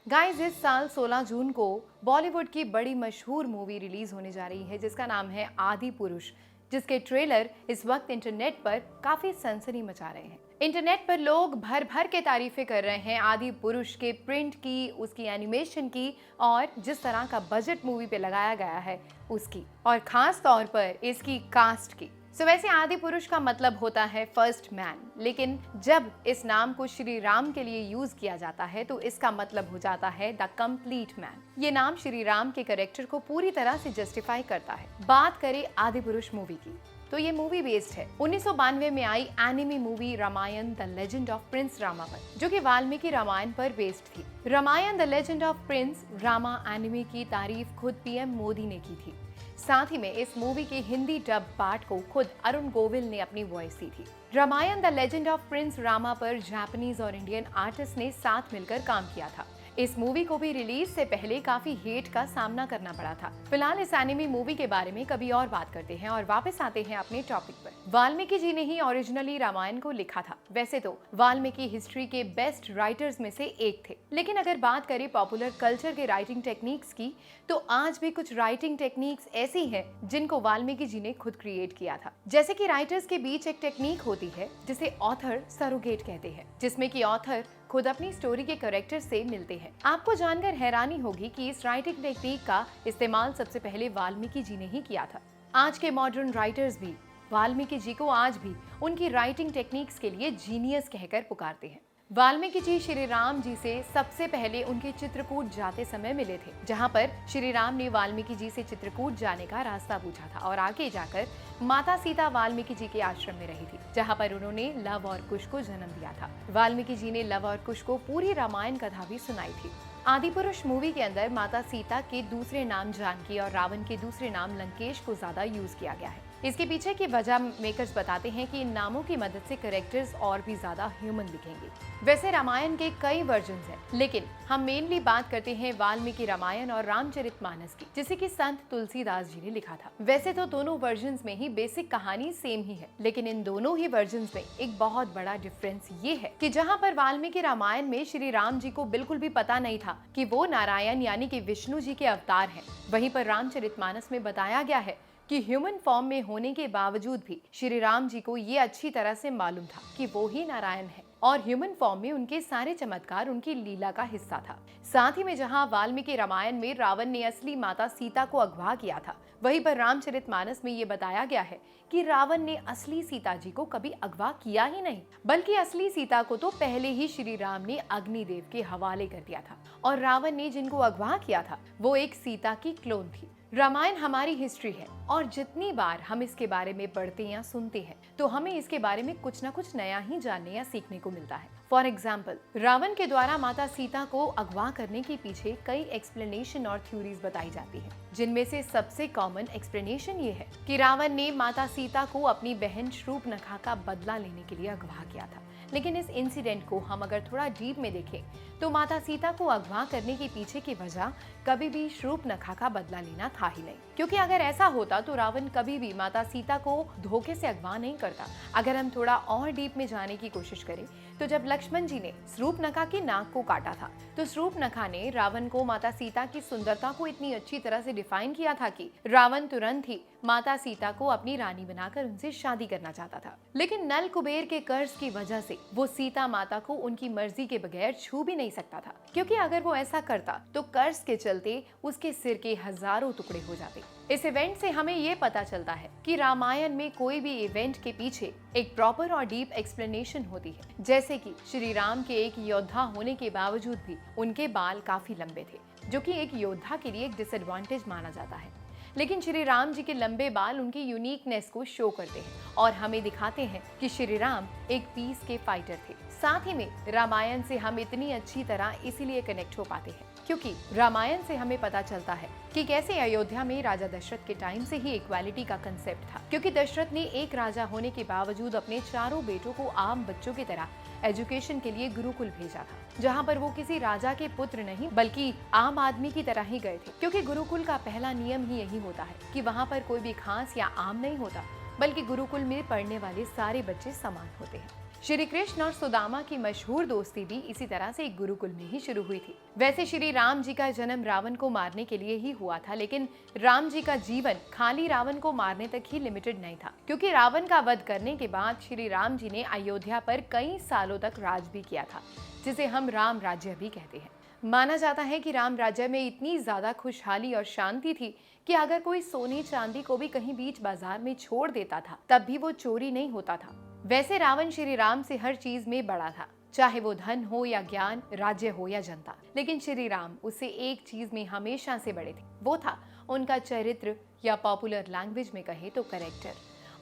Guys, इस साल 16 जून को बॉलीवुड की बड़ी मशहूर मूवी रिलीज होने जा रही है जिसका नाम है आदि पुरुष, जिसके ट्रेलर इस वक्त इंटरनेट पर काफी सनसनी मचा रहे हैं। इंटरनेट पर लोग भर भर के तारीफें कर रहे हैं आदि पुरुष के प्रिंट की, उसकी एनिमेशन की और जिस तरह का बजट मूवी पे लगाया गया है उसकी, और खास तौर पर इसकी कास्ट की। वैसे आदि पुरुष का मतलब होता है फर्स्ट मैन, लेकिन जब इस नाम को श्री राम के लिए यूज किया जाता है तो इसका मतलब हो जाता है द कंप्लीट मैन। ये नाम श्री राम के कैरेक्टर को पूरी तरह से जस्टिफाई करता है। बात करें आदि पुरुष मूवी की तो ये मूवी बेस्ड है 1992 में आई anime movie Ramayana the legend of prince Rama पर, जो कि वाल्मीकि रामायण पर बेस्ड थी। Ramayana the legend of prince Rama anime की तारीफ खुद पीएम मोदी ने की थी। साथ ही में इस मूवी के हिंदी डब पार्ट को खुद अरुण गोविल ने अपनी वॉइस दी थी। Ramayana the legend of prince Rama पर जापानीज और इंडियन आर्टिस्ट ने साथ मिलकर काम किया था। इस मूवी को भी रिलीज से पहले काफी हेट का सामना करना पड़ा था। फिलहाल इस एनिमी मूवी के बारे में कभी और बात करते हैं और वापस आते हैं अपने टॉपिक पर। वाल्मीकि जी ने ही ओरिजिनली रामायण को लिखा था। वैसे तो वाल्मीकि हिस्ट्री के बेस्ट राइटर्स में से एक थे, लेकिन अगर बात करें पॉपुलर कल्चर के राइटिंग टेक्निक्स की तो आज भी कुछ राइटिंग टेक्निक्स ऐसी हैं जिनको वाल्मीकि जी ने खुद क्रिएट किया था। जैसे कि राइटर्स के बीच एक टेक्निक होती है जिसे ऑथर सरोगेट कहते हैं, जिसमें कि ऑथर खुद अपनी स्टोरी के कैरेक्टर से मिलते हैं। आपको जानकर हैरानी होगी कि इस राइटिंग टेक्निक का इस्तेमाल सबसे पहले वाल्मीकि जी ने ही किया था। आज के मॉडर्न राइटर्स भी वाल्मीकि जी को आज भी उनकी राइटिंग टेक्निक्स के लिए जीनियस कहकर पुकारते हैं। वाल्मीकि जी श्री राम जी से सबसे पहले उनके चित्रकूट जाते समय मिले थे, जहां पर श्री राम ने वाल्मीकि जी से चित्रकूट जाने का रास्ता पूछा था और आगे जाकर माता सीता वाल्मीकि जी के आश्रम में रही थी, जहां पर उन्होंने लव और कुश को जन्म दिया था। वाल्मीकि जी ने लव और कुश को पूरी रामायण कथा भी सुनाई थी। आदि पुरुष मूवी के अंदर माता सीता के दूसरे नाम जानकी और रावण के दूसरे नाम लंकेश को ज्यादा यूज किया गया है। इसके पीछे की वजह मेकर्स बताते हैं कि इन नामों की मदद से कैरेक्टर्स और भी ज्यादा ह्यूमन दिखेंगे। वैसे रामायण के कई वर्जन्स हैं, लेकिन हम मेनली बात करते हैं वाल्मीकि रामायण और रामचरितमानस की, जिसे कि संत तुलसीदास जी ने लिखा था। वैसे तो दोनों वर्जन्स में ही बेसिक कहानी सेम ही है, लेकिन इन दोनों ही वर्जन्स में एक बहुत बड़ा डिफरेंस ये है कि जहाँ पर वाल्मीकि रामायण में श्री राम जी को बिल्कुल भी पता नहीं था कि वो नारायण यानी कि विष्णु जी के अवतार हैं, वहीं पर रामचरितमानस में बताया गया है कि ह्यूमन फॉर्म में होने के बावजूद भी श्री राम जी को ये अच्छी तरह से मालूम था कि वो ही नारायण है और ह्यूमन फॉर्म में उनके सारे चमत्कार उनकी लीला का हिस्सा था। साथ ही में जहां वाल्मीकि रामायण में रावण ने असली माता सीता को अगवा किया था, वहीं पर रामचरितमानस में ये बताया गया है कि रावण ने असली सीता जी को कभी अगवा किया ही नहीं, बल्कि असली सीता को तो पहले ही श्री राम ने अग्निदेव के हवाले कर दिया था और रावण ने जिनको अगवा किया था वो एक सीता की क्लोन थी। रामायण हमारी हिस्ट्री है और जितनी बार हम इसके बारे में पढ़ते या सुनते हैं तो हमें इसके बारे में कुछ ना कुछ नया ही जानने या सीखने को मिलता है। फॉर एग्जाम्पल, रावण के द्वारा माता सीता को अगवा करने के पीछे कई एक्सप्लेनेशन और थ्योरीज बताई जाती हैं, जिनमें से सबसे कॉमन एक्सप्लेनेशन ये है कि रावण ने माता सीता को अपनी बहन शूर्पणखा का बदला लेने के लिए अगवा किया था। लेकिन इस इंसिडेंट को हम अगर थोड़ा डीप में देखें तो माता सीता को अगवा करने के पीछे की वजह कभी भी शूर्पणखा का बदला लेना था ही नहीं, क्योंकि अगर ऐसा होता तो रावण कभी भी माता सीता को धोखे से अगवा नहीं करता। अगर हम थोड़ा और डीप में जाने की कोशिश करें तो जब लक्ष्मण जी ने शूर्पणखा की नाक को काटा था तो शूर्पणखा ने रावण को माता सीता की सुंदरता को इतनी अच्छी तरह से डिफाइन किया था कि रावण तुरंत ही माता सीता को अपनी रानी बनाकर उनसे शादी करना चाहता था। लेकिन नल कुबेर के कर्ज की वजह से वो सीता माता को उनकी मर्जी के बगैर छू भी नहीं सकता था, क्योंकि अगर वो ऐसा करता तो कर्ज के चलते उसके सिर के हजारों टुकड़े हो जाते। इस इवेंट से हमें ये पता चलता है कि रामायण में कोई भी इवेंट के पीछे एक प्रॉपर और डीप एक्सप्लेनेशन होती है। जैसे कि श्री राम के एक योद्धा होने के बावजूद भी उनके बाल काफी लंबे थे, जो कि एक योद्धा के लिए एक डिसएडवांटेज माना जाता है। लेकिन श्री राम जी के लंबे बाल उनकी यूनिकनेस को शो करते हैं और हमें दिखाते हैं कि श्री राम एक पीस के फाइटर थे। साथ ही में रामायण से हम इतनी अच्छी तरह इसीलिए कनेक्ट हो पाते हैं क्योंकि रामायण से हमें पता चलता है कि कैसे अयोध्या में राजा दशरथ के टाइम से ही इक्वालिटी का कंसेप्ट था, क्योंकि दशरथ ने एक राजा होने के बावजूद अपने चारों बेटों को आम बच्चों की तरह एजुकेशन के लिए गुरुकुल भेजा था, जहां पर वो किसी राजा के पुत्र नहीं बल्कि आम आदमी की तरह ही गए थे, क्योंकि गुरुकुल का पहला नियम ही यही होता है कि वहां पर कोई भी खास या आम नहीं होता, बल्कि गुरुकुल में पढ़ने वाले सारे बच्चे समान होते हैं। श्री कृष्ण और सुदामा की मशहूर दोस्ती भी इसी तरह से एक गुरुकुल में ही शुरू हुई थी। वैसे श्री राम जी का जन्म रावण को मारने के लिए ही हुआ था, लेकिन राम जी का जीवन खाली रावण को मारने तक ही लिमिटेड नहीं था, क्योंकि रावण का वध करने के बाद श्री राम जी ने अयोध्या पर कई सालों तक राज भी किया था, जिसे हम राम राज्य भी कहते हैं। माना जाता है कि राम राज्य में इतनी ज्यादा खुशहाली और शांति थी कि अगर कोई सोने चांदी को भी कहीं बीच बाजार में छोड़ देता था तब भी वो चोरी नहीं होता था। वैसे रावण श्री राम से हर चीज में बड़ा था, चाहे वो धन हो या ज्ञान, राज्य हो या जनता, लेकिन श्री राम उससे एक चीज में हमेशा से बड़े थे, वो था उनका चरित्र, या पॉपुलर लैंग्वेज में कहे तो कैरेक्टर।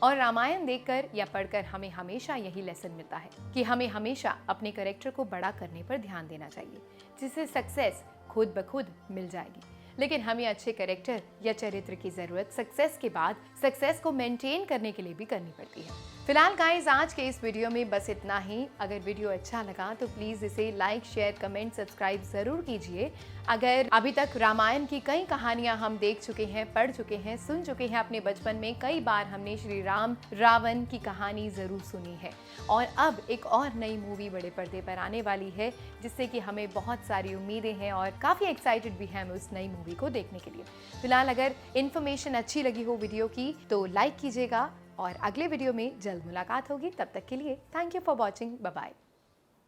और रामायण देखकर या पढ़कर हमें हमेशा यही लेसन मिलता है कि हमें हमेशा अपने कैरेक्टर को बड़ा करने पर ध्यान देना चाहिए, जिससे सक्सेस खुद ब खुद मिल जाएगी। लेकिन हमें अच्छे कैरेक्टर या चरित्र की जरूरत सक्सेस के बाद सक्सेस को मेंटेन करने के लिए भी करनी पड़ती है। फिलहाल गाइस, आज के इस वीडियो में बस इतना ही। अगर वीडियो अच्छा लगा तो प्लीज इसे लाइक, शेयर, कमेंट, सब्सक्राइब जरूर कीजिए। अगर अभी तक रामायण की कई कहानियां हम देख चुके हैं, पढ़ चुके हैं, सुन चुके हैं अपने बचपन में, कई बार हमने श्री राम रावण की कहानी जरूर सुनी है, और अब एक और नई मूवी बड़े पर्दे पर आने वाली है, जिससे कि हमें बहुत सारी उम्मीदें हैं और काफी एक्साइटेड भी हैं उस नई मूवी को देखने के लिए। फिलहाल अगर इन्फॉर्मेशन अच्छी लगी हो वीडियो की तो लाइक कीजिएगा, और अगले वीडियो में जल्द मुलाकात होगी। तब तक के लिए thank you for watching. Bye bye.